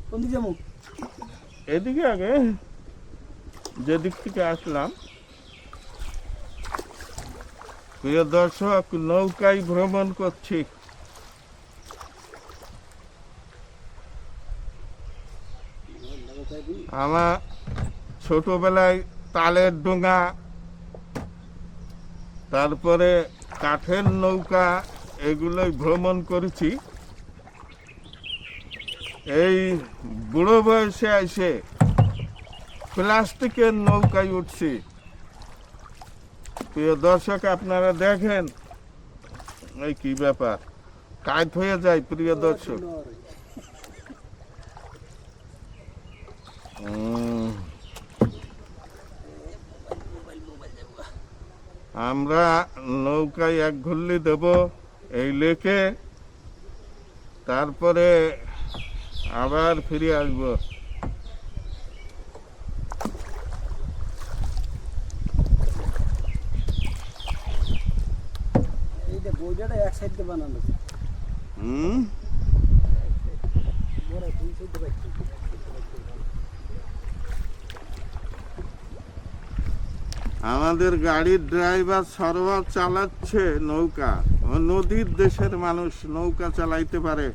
কোন দিকে যাবো? এদিকে আগে যেদিক থেকে আসলাম। প্রিয় দর্শক, নৌকায় ভ্রমণ করছি। আমার ছোটবেলায় তালের ডোঙা, তারপরে কাঠের নৌকা, এগুলোই ভ্রমণ করেছি। এই বুড়ো বয়সে এসে প্লাস্টিকের নৌকায় উঠছি। প্রিয় দর্শক, আপনারা দেখেন এই কি ব্যাপার, কাজ হয়ে যায়। প্রিয় দর্শক, আমরা নৌকায় এক ঘুরলি দেব এই লেকে, তারপরে আবার ফিরে আসবো। এইটা বইটা এক সাইড দিয়ে বানানো। বড় দুই সাইড দিয়ে বাইক। আমাদের গাড়ির ড্রাইভার সরোয়ার চালাচ্ছে নৌকা। ও নদীর দেশের মানুষ, নৌকা চালাইতে পারে।